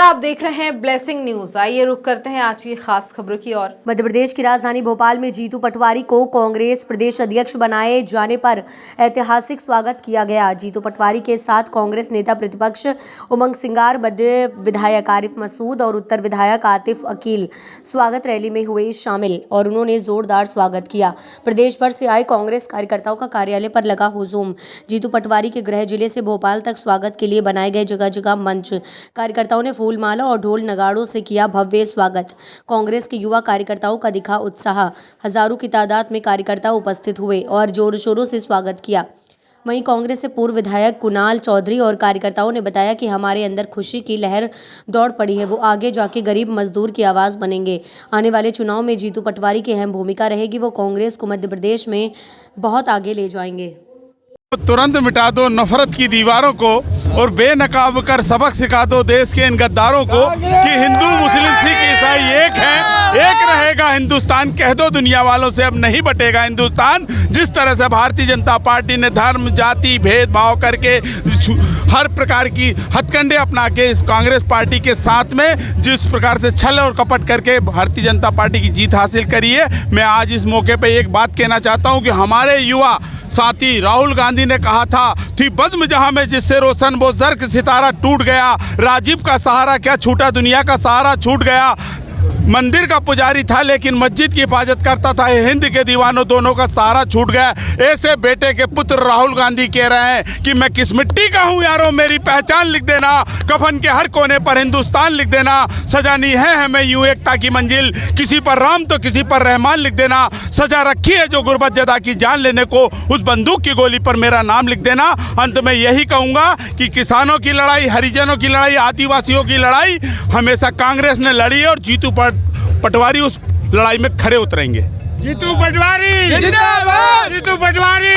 आप देख रहे हैं ब्लेसिंग न्यूज। आइए रुक करते हैं आज की खास खबरों की ओर। मध्य प्रदेश की राजधानी भोपाल में जीतू पटवारी को कांग्रेस प्रदेश अध्यक्ष बनाए जाने पर ऐतिहासिक स्वागत किया गया। जीतू पटवारी के साथ कांग्रेस नेता प्रतिपक्ष उमंग सिंगार, मध्य विधायक आरिफ मसूद और उत्तर विधायक आतिफ अकील स्वागत रैली में हुए शामिल और उन्होंने जोरदार स्वागत किया। प्रदेश भर से आए कांग्रेस कार्यकर्ताओं का कार्यालय पर लगा हुजूम। जीतू पटवारी के गृह जिले से भोपाल तक स्वागत के लिए बनाए गए जगह जगह मंच, कार्यकर्ताओं ने फूलमाला और ढोल नगाड़ों से किया भव्य स्वागत। कांग्रेस के युवा कार्यकर्ताओं का दिखा उत्साह, हजारों की तादाद में कार्यकर्ता उपस्थित हुए और जोर शोरों से स्वागत किया। वहीं कांग्रेस से पूर्व विधायक कुणाल चौधरी और कार्यकर्ताओं ने बताया कि हमारे अंदर खुशी की लहर दौड़ पड़ी है, वो आगे जाके गरीब मजदूर की आवाज बनेंगे। आने वाले चुनाव में जीतू पटवारी की अहम भूमिका रहेगी, वो कांग्रेस को मध्य प्रदेश में बहुत आगे ले जाएंगे। तुरंत मिटा दो नफरत की दीवारों को और बेनकाब कर सबक सिखा दो देश के इन गद्दारों को कि हिंदू, मुस्लिम, सिख, ईसाई एक हैं, एक रहेगा हिंदुस्तान। कह दो दुनिया वालों से, अब नहीं बटेगा हिंदुस्तान। जिस तरह से भारतीय जनता पार्टी ने धर्म, जाति, भेदभाव करके हर प्रकार की हथकंडे अपना के इस कांग्रेस पार्टी के साथ में जिस प्रकार से छल और कपट करके भारतीय जनता पार्टी की जीत हासिल करी है, मैं आज इस मौके पर एक बात कहना चाहता हूँ कि हमारे युवा साथी राहुल गांधी ने कहा था, थी बज़्म जहां में जिससे रोशन वो ज़र्क सितारा टूट गया। राजीव का सहारा क्या छूटा, दुनिया का सहारा छूट गया। मंदिर का पुजारी था लेकिन मस्जिद की हिफाजत करता था, हिंद के दीवानों दोनों का सहारा छूट गया। ऐसे बेटे के पुत्र राहुल गांधी कह रहे हैं कि मैं किस मिट्टी का हूं यारों, मेरी पहचान लिख देना, कफन के हर कोने पर हिंदुस्तान लिख देना। सजानी है हमें यूं एकता की मंजिल, किसी पर राम तो किसी पर रहमान लिख देना। सजा रखी है जो गुर्बत जदा की जान लेने को, उस बंदूक की गोली पर मेरा नाम लिख देना। अंत में यही कहूँगा कि किसानों की लड़ाई, हरिजनों की लड़ाई, आदिवासियों की लड़ाई हमेशा कांग्रेस ने लड़ी और जीतू पटवारी उस लड़ाई में खड़े उतरेंगे। जीतू पटवारी जिंदाबाद, जीतू पटवारी।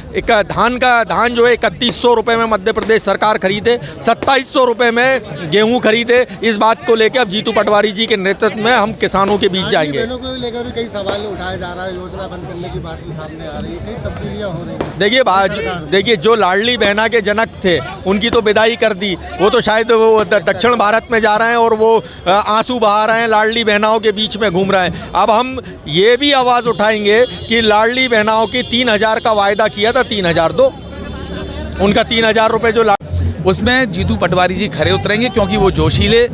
एक धान जो है 3100 रुपए में मध्य प्रदेश सरकार खरीदे, 2700 रुपए में गेहूं खरीदे। इस बात को लेकर अब जीतू पटवारी जी के नेतृत्व में हम किसानों के बीच जाएंगे। बहनों को लेकर भी कई सवाल उठाया जा रहा है, योजना बंद करने की बात भी सामने आ रही है, कई तब्दीलियां हो रही हैं। देखिए जो लाडली बहना के जनक थे उनकी तो विदाई कर दी, वो तो शायद वो दक्षिण भारत में जा रहे हैं और वो आंसू बहा रहे हैं, लाडली बहनाओं के बीच में घूम रहे हैं। अब हम ये भी आवाज़ उठाएंगे कि लाडली बहनाओं की 3000 का वायदा किया था, 3000 दो, उनका 3000 रुपये जो उसमें जीतू पटवारी जी खरे उतरेंगे, क्योंकि वो जोशीले,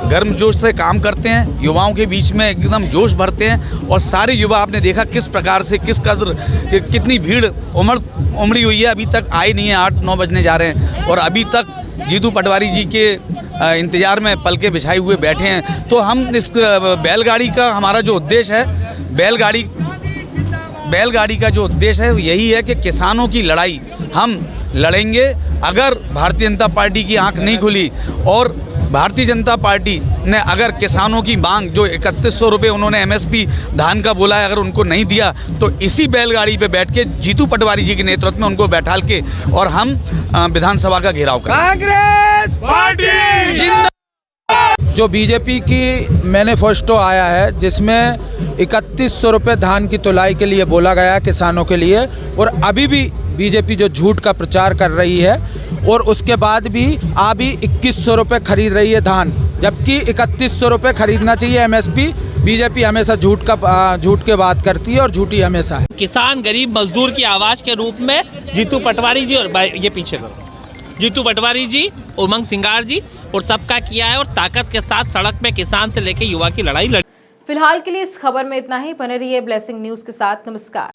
गर्मजोश से काम करते हैं, युवाओं के बीच में एकदम जोश भरते हैं। और सारे युवा आपने देखा किस प्रकार से, किस कदर, कितनी भीड़ उमड़ी हुई है। अभी तक आए नहीं है, 8-9 बजने जा रहे हैं और अभी तक जीतू पटवारी जी के इंतज़ार में पलके बिछाए हुए बैठे हैं। तो हम इस बैलगाड़ी का हमारा जो उद्देश्य है, बैलगाड़ी का जो उद्देश्य है यही है कि किसानों की लड़ाई हम लड़ेंगे। अगर भारतीय जनता पार्टी की आंख नहीं खुली और भारतीय जनता पार्टी ने अगर किसानों की मांग जो 3100 रुपये उन्होंने एमएसपी धान का बोला है, अगर उनको नहीं दिया तो इसी बैलगाड़ी पे बैठ के जीतू पटवारी जी के नेतृत्व में उनको बैठाल के और हम विधानसभा का घेराव करें। कांग्रेस पार्टी जिंदाबाद। जो बीजेपी की मैनिफेस्टो आया है जिसमें 3100 रुपये धान की तुलाई के लिए बोला गया किसानों के लिए, और अभी भी बीजेपी जो झूठ का प्रचार कर रही है और उसके बाद भी अभी 2100 रुपये खरीद रही है धान, जबकि 3100 रुपये खरीदना चाहिए एमएसपी। बीजेपी हमेशा झूठ के बात करती है और झूठी हमेशा है। किसान, गरीब मजदूर की आवाज़ के रूप में जीतू पटवारी जी, और ये पीछे करो, जीतू पटवारी जी, उमंग सिंगार जी और सबका किया है और ताकत के साथ सड़क में किसान से लेकर युवा की लड़ाई लड़ी। फिलहाल के लिए इस खबर में इतना ही। बने रहिए ब्लेसिंग न्यूज के साथ। नमस्कार।